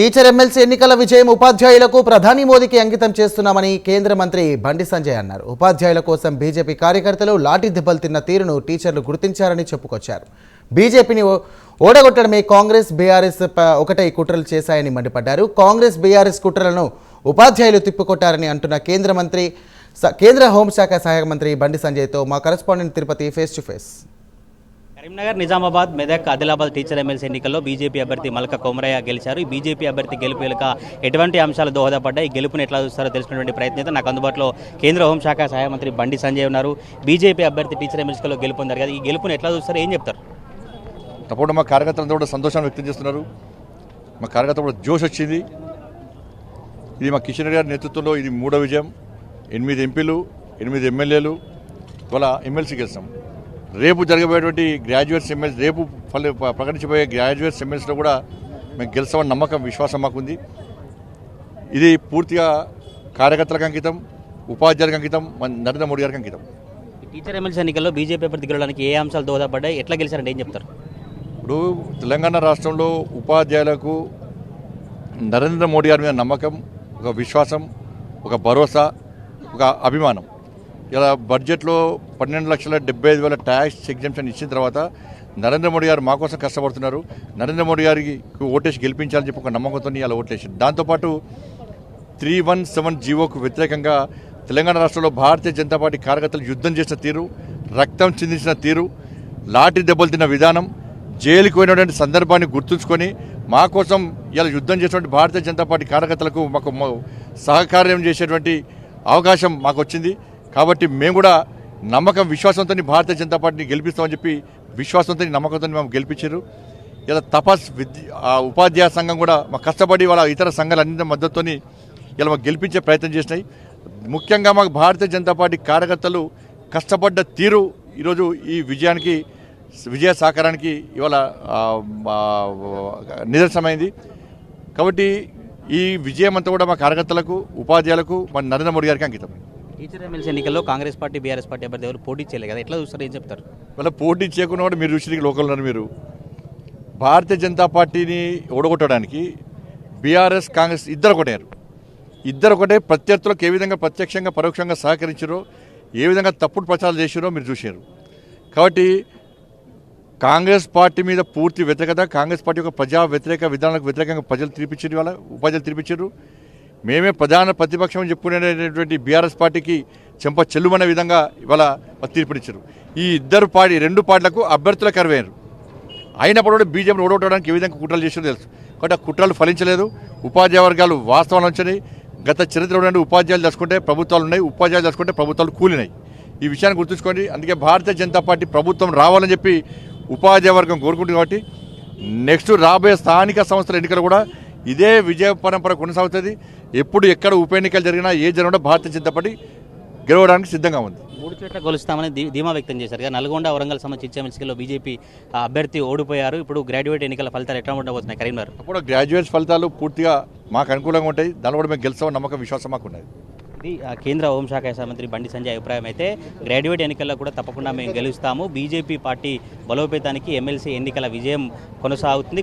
Teacher MLC ఎన్నికల విజయం ఉపాధ్యాయులకు ప్రధాని మోదీకి అంకితం చేస్తున్నామని కేంద్ర మంత్రి బండి సంజయ్ అన్నారు. ఉపాధ్యాయుల కోసం బీజేపీ కార్యకర్తలు లాఠీ దెబ్బలు తిన్న తీరును టీచర్లు గుర్తించారని చెప్పుకొచ్చారు. బీజేపీని ఓడగొట్టడమే కాంగ్రెస్ బీఆర్ఎస్ ఒకటై కుట్రలు చేశాయని మండిపడ్డారు. కాంగ్రెస్ బీఆర్ఎస్ కుట్రలను ఉపాధ్యాయులు తిప్పికొట్టారని అంటున్న కేంద్ర హోంశాఖ సహాయ మంత్రి బండి సంజయ్తో మా correspondent Tirupati face to face. Karimnagar, Nizamabad, Medak, Adilabad teacher MLC ఎన్నికల్లో బీజేపీ అభ్యర్థి మల్క కొమరయ్య గెలిచారు. ఈ బీజేపీ అభ్యర్థి గెలుపు వెనుక ఎటువంటి అంశాలు దోహదపడ్డాయి, ఈ గెలుపుని ఎట్లా చూస్తారో తెలుసుకునేటువంటి ప్రయత్నం నాకు అందుబాటులో కేంద్ర హోంశాఖ సహాయ మంత్రి బండి సంజయ్ ఉన్నారు. బీజేపీ అభ్యర్థి టీచర్ ఎమ్మెల్సీలో గెలుపొందారు కదా, ఈ గెలుపుని ఎట్లా చూస్తారు, ఏం చెప్తారు? తప్పకుండా మా కార్యకర్తలంతా కూడా సంతోషాన్ని వ్యక్తం చేస్తున్నారు. మా కార్యకర్తలు కూడా జోష్ వచ్చింది. ఇది మా కిషన్ రెడ్డి గారి నేతృత్వంలో ఇది 3వ విజయం. 8 ఎంపీలు, 8 ఎమ్మెల్యేలు, ఇవాళ ఎమ్మెల్సీ గెలిచాం. రేపు జరగబోయేటువంటి గ్రాడ్యుయేట్స్ ఎమ్మెల్సీ, రేపు ప్రకటించబోయే గ్రాడ్యుయేట్స్ ఎమ్మెల్సీలో కూడా మేము గెలుస్తామని నమ్మకం, విశ్వాసం మాకుంది. ఇది పూర్తిగా కార్యకర్తలకు అంకితం, ఉపాధ్యాయులకు అంకితం, నరేంద్ర మోడీ గారికి అంకితం. టీచర్ ఎమ్మెల్సీ ఎన్నికల్లో బీజేపీ అభ్యర్థి గెలవడానికి ఏ అంశాలు దోహదపడ్డాయి, ఎట్లా గెలిచారంటే ఏం చెప్తారు? ఇప్పుడు తెలంగాణ రాష్ట్రంలో ఉపాధ్యాయులకు నరేంద్ర మోడీ గారి మీద నమ్మకం, ఒక విశ్వాసం, ఒక భరోసా, ఒక అభిమానం. ఇలా బడ్జెట్లో 12,75,000 ట్యాక్స్ ఎగ్జంప్షన్ ఇచ్చిన తర్వాత నరేంద్ర మోడీ గారు మా కోసం కష్టపడుతున్నారు. నరేంద్ర మోడీ గారికి ఓటేసి గెలిపించాలని చెప్పి ఒక నమ్మకంతో ఇలా ఓట్లేసారు. దాంతోపాటు 317 జీవోకు వ్యతిరేకంగా తెలంగాణ రాష్ట్రంలో భారతీయ జనతా పార్టీ కార్యకర్తలు యుద్ధం చేసిన తీరు, రక్తం చిందించిన తీరు, లాఠీ దెబ్బలు తిన్న విధానం, జైలుకు పోయినటువంటి సందర్భాన్ని గుర్తుంచుకొని మా కోసం ఇలా యుద్ధం చేసినటువంటి భారతీయ జనతా పార్టీ కార్యకర్తలకు మాకు సహకార్యం చేసేటువంటి అవకాశం మాకు వచ్చింది. కాబట్టి మేము కూడా నమ్మకం, విశ్వాసంతో భారతీయ జనతా పార్టీని గెలిపిస్తామని చెప్పి విశ్వాసంతో, నమ్మకంతో మేము గెలిపించారు. ఇలా ఉపాధ్యాయ సంఘం కూడా మాకు కష్టపడి వాళ్ళ ఇతర సంఘాలన్నింటి మద్దతుతోని ఇలా మాకు గెలిపించే ప్రయత్నం చేసినాయి. ముఖ్యంగా మాకు భారతీయ జనతా పార్టీ కార్యకర్తలు కష్టపడ్డ తీరు ఈరోజు ఈ విజయ సహకారానికి ఇవాళ నిదర్శనమైంది. కాబట్టి ఈ విజయం అంతా కూడా మా కార్యకర్తలకు, ఉపాధ్యాయులకు, మన నరేంద్ర మోడీ గారికి అంకితం. టీచర్ ఎమ్మెల్సీ ఎన్నికల్లో కాంగ్రెస్ పార్టీ, బీఆర్ఎస్ పార్టీ అభ్యర్థి ఎవరు పోటీ చేయలేదు కదా, ఎట్లా చూస్తారు, ఏం చెప్తారు? వాళ్ళ పోటీ చేయకుండా కూడా మీరు చూసి లోకల్ ఉన్నారు. మీరు భారతీయ జనతా పార్టీని ఓడగొట్టడానికి బీఆర్ఎస్, కాంగ్రెస్ ఇద్దరు ఒకటే ప్రత్యర్థులకు ఏ విధంగా ప్రత్యక్షంగా పరోక్షంగా సహకరించారో, ఏ విధంగా తప్పుడు ప్రచారాలు చేసారో మీరు చూశారు. కాబట్టి కాంగ్రెస్ పార్టీ మీద పూర్తి వ్యతిరేకత, కాంగ్రెస్ పార్టీ యొక్క ప్రజా వ్యతిరేక విధానాలకు వ్యతిరేకంగా ప్రజలు తీర్పిచ్చారు, ఇవాళ ఉపాధ్యాయులు తీర్పిచ్చారు. మేమే ప్రధాన ప్రతిపక్షం చెప్పుకునేటువంటి బీఆర్ఎస్ పార్టీకి చెంప చెల్లుమనే విధంగా ఇవాళ తీర్పునిచ్చారు. ఈ రెండు పార్టీలకు అభ్యర్థులకు కరువయ్యారు. అయినప్పుడు కూడా బీజేపీని ఓడగొట్టడానికి ఏ విధంగా కుట్రలు చేసారో తెలుసు. కాబట్టి ఆ కుట్రలు ఫలించలేదు. ఉపాధ్యాయ వర్గాలు వాస్తవాలు వచ్చాయి. గత చరిత్రలో ఉపాధ్యాయులు దర్శకుంటే ప్రభుత్వాలు ఉన్నాయి, ఉపాధ్యాయులు దర్శకుంటే ప్రభుత్వాలు కూలినాయి. ఈ విషయాన్ని గుర్తుంచుకోండి. అందుకే భారతీయ జనతా పార్టీ ప్రభుత్వం రావాలని చెప్పి ఉపాధ్యాయ వర్గం కోరుకుంటుంది. కాబట్టి నెక్స్ట్ రాబోయే స్థానిక సంస్థల ఎన్నికలు కూడా ఇదే విజయ పరంపర కొనసాగుతుంది. ఎప్పుడు ఎక్కడ ఉప ఎన్నికలు జరిగినా ఏ జరిగినా భారతీయ జనతా పార్టీ గెలవడానికి సిద్ధంగా ఉంది. 3 చోట్ల గెలుస్తామని ధీమా వ్యక్తం చేశారు. నల్గొండ, వరంగల్ సంబంధించి ఎమ్మెల్సీలో బీజేపీ అభ్యర్థి ఓడిపోయారు. ఇప్పుడు గ్రాడ్యుయేట్ ఎన్నికల ఫలితాలు ఎట్లా ఉండబోతున్నాయి కరీంనగర్? అప్పుడు గ్రాడ్యుయేట్స్ ఫలితాలు పూర్తిగా మాకు అనుకూలంగా ఉంటాయి. దానిలో కూడా మేము గెలుస్తామని నమ్మకం, విశ్వాసం మాకు ఉన్నది. ఇది కేంద్ర హోంశాఖ మంత్రి బండి సంజయ్ అభిప్రాయం. అయితే గ్రాడ్యుయేట్ ఎన్నికల్లో కూడా తప్పకుండా మేము గెలుస్తాము, బీజేపీ పార్టీ బలోపేతానికి ఎమ్మెల్సీ ఎన్నికల విజయం కొనసాగుతుంది.